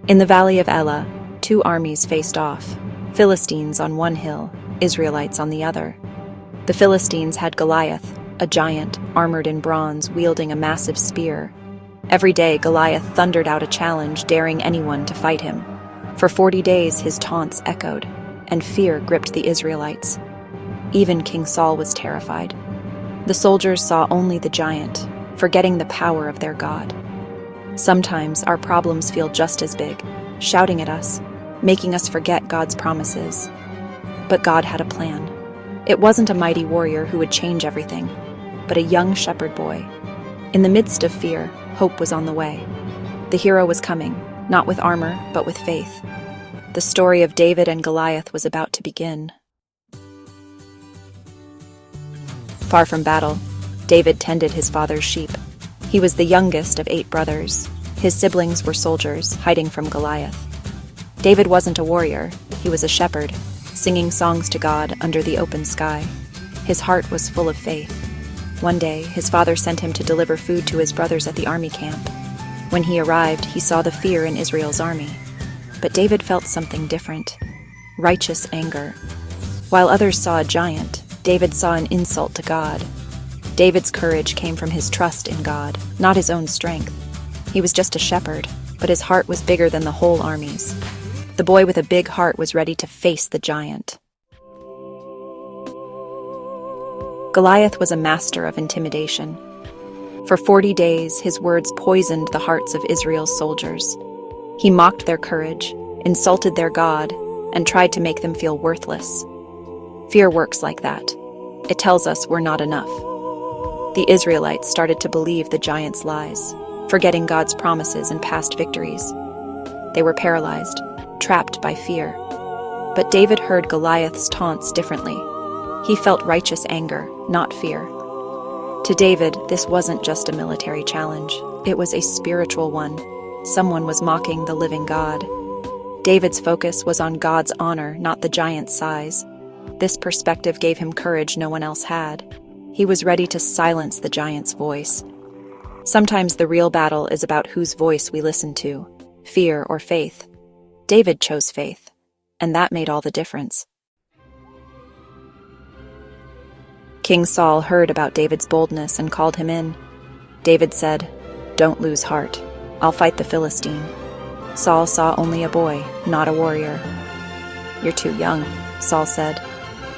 In the valley of Elah, two armies faced off, Philistines on one hill, Israelites on the other. The Philistines had Goliath, a giant, armored in bronze, wielding a massive spear. Every day Goliath thundered out a challenge, daring anyone to fight him. For 40 days his taunts echoed, and fear gripped the Israelites. Even King Saul was terrified. The soldiers saw only the giant, forgetting the power of their God. Sometimes our problems feel just as big, shouting at us, making us forget God's promises. But God had a plan. It wasn't a mighty warrior who would change everything, but a young shepherd boy. In the midst of fear, hope was on the way. The hero was coming, not with armor, but with faith. The story of David and Goliath was about to begin. Far from battle, David tended his father's sheep. He was the youngest of 8 brothers. His siblings were soldiers, hiding from Goliath. David wasn't a warrior, he was a shepherd, singing songs to God under the open sky. His heart was full of faith. One day, his father sent him to deliver food to his brothers at the army camp. When he arrived, he saw the fear in Israel's army. But David felt something different: righteous anger. While others saw a giant, David saw an insult to God. David's courage came from his trust in God, not his own strength. He was just a shepherd, but his heart was bigger than the whole armies. The boy with a big heart was ready to face the giant. Goliath was a master of intimidation. For 40 days, his words poisoned the hearts of Israel's soldiers. He mocked their courage, insulted their God, and tried to make them feel worthless. Fear works like that. It tells us we're not enough. The Israelites started to believe the giant's lies, forgetting God's promises and past victories. They were paralyzed, trapped by fear. But David heard Goliath's taunts differently. He felt righteous anger, not fear. To David, this wasn't just a military challenge. It was a spiritual one. Someone was mocking the living God. David's focus was on God's honor, not the giant's size. This perspective gave him courage no one else had. He was ready to silence the giant's voice. Sometimes the real battle is about whose voice we listen to, fear or faith. David chose faith, and that made all the difference. King Saul heard about David's boldness and called him in. David said, "Don't lose heart. I'll fight the Philistine." Saul saw only a boy, not a warrior. "You're too young," Saul said.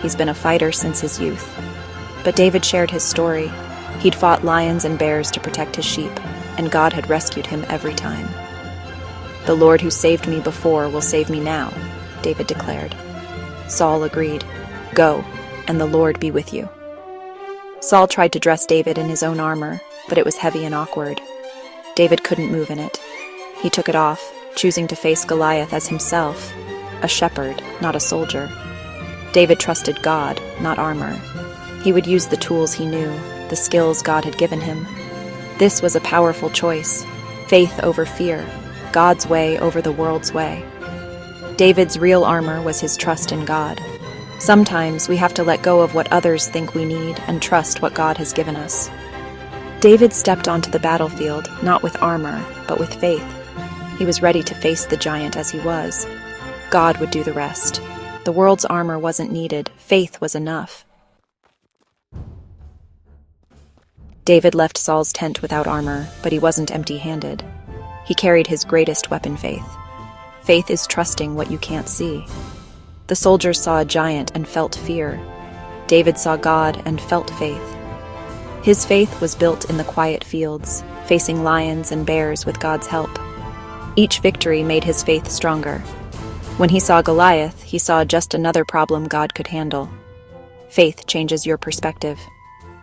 "He's been a fighter since his youth." But David shared his story. He'd fought lions and bears to protect his sheep, and God had rescued him every time. "The Lord who saved me before will save me now," David declared. Saul agreed. "Go, and the Lord be with you." Saul tried to dress David in his own armor, but it was heavy and awkward. David couldn't move in it. He took it off, choosing to face Goliath as himself, a shepherd, not a soldier. David trusted God, not armor. He would use the tools he knew, the skills God had given him. This was a powerful choice: faith over fear, God's way over the world's way. David's real armor was his trust in God. Sometimes we have to let go of what others think we need and trust what God has given us. David stepped onto the battlefield, not with armor, but with faith. He was ready to face the giant as he was. God would do the rest. The world's armor wasn't needed. Faith was enough. David left Saul's tent without armor, but he wasn't empty-handed. He carried his greatest weapon, faith. Faith is trusting what you can't see. The soldiers saw a giant and felt fear. David saw God and felt faith. His faith was built in the quiet fields, facing lions and bears with God's help. Each victory made his faith stronger. When he saw Goliath, he saw just another problem God could handle. Faith changes your perspective.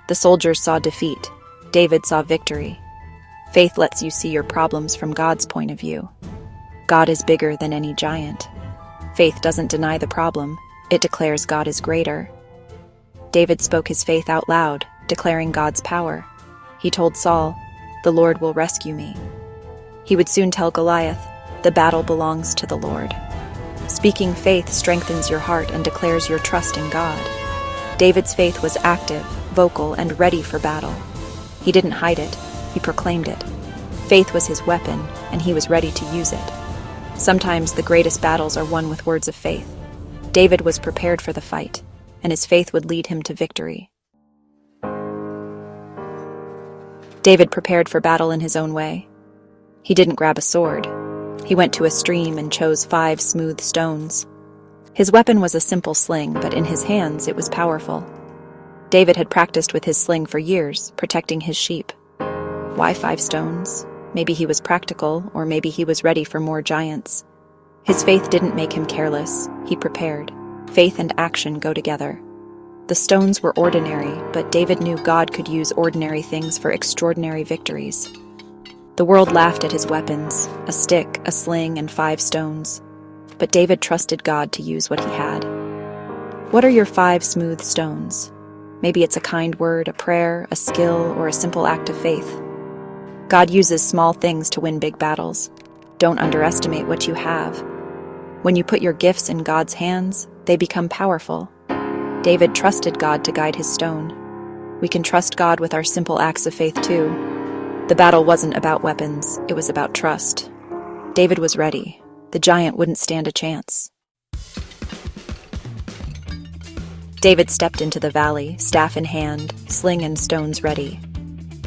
The soldiers saw defeat. David saw victory. Faith lets you see your problems from God's point of view. God is bigger than any giant. Faith doesn't deny the problem. It declares God is greater. David spoke his faith out loud, declaring God's power. He told Saul, "The Lord will rescue me." He would soon tell Goliath, "The battle belongs to the Lord." Speaking faith strengthens your heart and declares your trust in God. David's faith was active, vocal, and ready for battle. He didn't hide it, he proclaimed it. Faith was his weapon, and he was ready to use it. Sometimes the greatest battles are won with words of faith. David was prepared for the fight, and his faith would lead him to victory. David prepared for battle in his own way. He didn't grab a sword. He went to a stream and chose 5 smooth stones. His weapon was a simple sling, but in his hands it was powerful. David had practiced with his sling for years, protecting his sheep. Why 5 stones? Maybe he was practical, or maybe he was ready for more giants. His faith didn't make him careless. He prepared. Faith and action go together. The stones were ordinary, but David knew God could use ordinary things for extraordinary victories. The world laughed at his weapons, a stick, a sling, and 5 stones. But David trusted God to use what he had. What are your 5 smooth stones? Maybe it's a kind word, a prayer, a skill, or a simple act of faith. God uses small things to win big battles. Don't underestimate what you have. When you put your gifts in God's hands, they become powerful. David trusted God to guide his stone. We can trust God with our simple acts of faith too. The battle wasn't about weapons, it was about trust. David was ready. The giant wouldn't stand a chance. David stepped into the valley, staff in hand, sling and stones ready.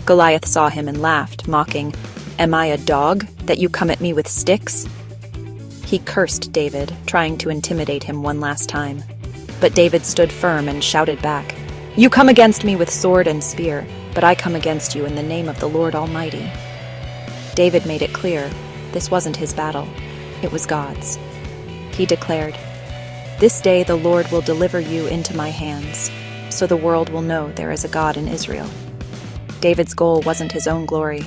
Goliath saw him and laughed, mocking, "Am I a dog, that you come at me with sticks?" He cursed David, trying to intimidate him one last time. But David stood firm and shouted back, "You come against me with sword and spear, but I come against you in the name of the Lord Almighty." David made it clear, this wasn't his battle, it was God's. He declared, "This day the Lord will deliver you into my hands, so the world will know there is a God in Israel." David's goal wasn't his own glory,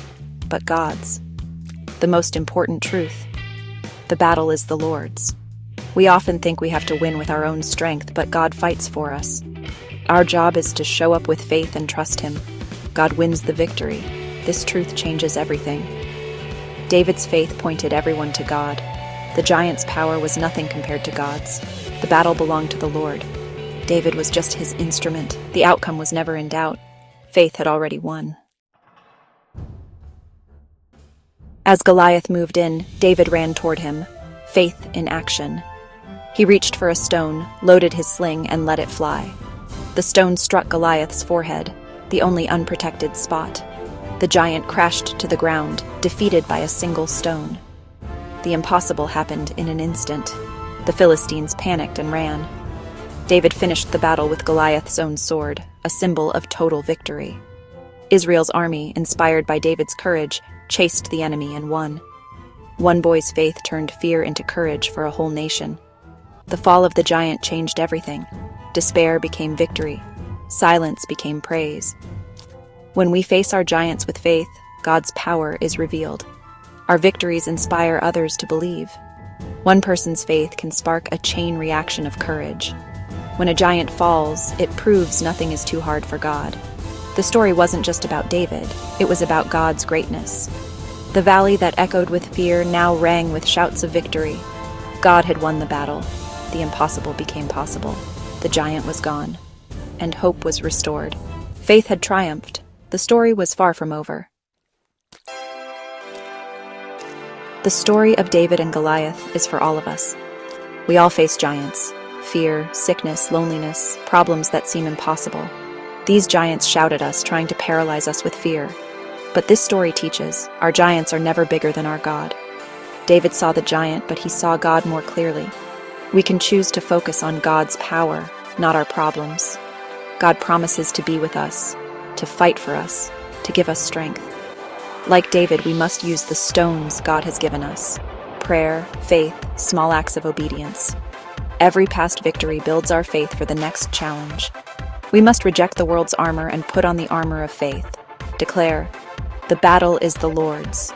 but God's. The most important truth: the battle is the Lord's. We often think we have to win with our own strength, but God fights for us. Our job is to show up with faith and trust Him. God wins the victory. This truth changes everything. David's faith pointed everyone to God. The giant's power was nothing compared to God's. The battle belonged to the Lord. David was just his instrument. The outcome was never in doubt. Faith had already won. As Goliath moved in, David ran toward him, faith in action. He reached for a stone, loaded his sling, and let it fly. The stone struck Goliath's forehead, the only unprotected spot. The giant crashed to the ground, defeated by a single stone. The impossible happened in an instant. The Philistines panicked and ran. David finished the battle with Goliath's own sword, a symbol of total victory. Israel's army, inspired by David's courage, chased the enemy and won. One boy's faith turned fear into courage for a whole nation. The fall of the giant changed everything. Despair became victory. Silence became praise. When we face our giants with faith, God's power is revealed. Our victories inspire others to believe. One person's faith can spark a chain reaction of courage. When a giant falls, it proves nothing is too hard for God. The story wasn't just about David, it was about God's greatness. The valley that echoed with fear now rang with shouts of victory. God had won the battle. The impossible became possible. The giant was gone, and hope was restored. Faith had triumphed. The story was far from over. The story of David and Goliath is for all of us. We all face giants. Fear, sickness, loneliness, problems that seem impossible. These giants shout at us, trying to paralyze us with fear. But this story teaches, our giants are never bigger than our God. David saw the giant, but he saw God more clearly. We can choose to focus on God's power, not our problems. God promises to be with us, to fight for us, to give us strength. Like David, we must use the stones God has given us: prayer, faith, small acts of obedience. Every past victory builds our faith for the next challenge. We must reject the world's armor and put on the armor of faith. Declare, "The battle is the Lord's."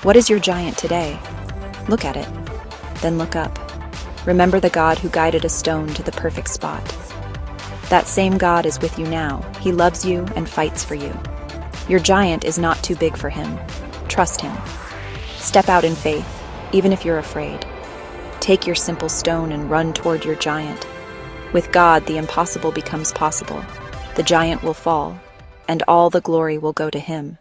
What is your giant today? Look at it, then look up. Remember the God who guided a stone to the perfect spot. That same God is with you now. He loves you and fights for you. Your giant is not too big for him. Trust him. Step out in faith, even if you're afraid. Take your simple stone and run toward your giant. With God, the impossible becomes possible. The giant will fall, and all the glory will go to Him.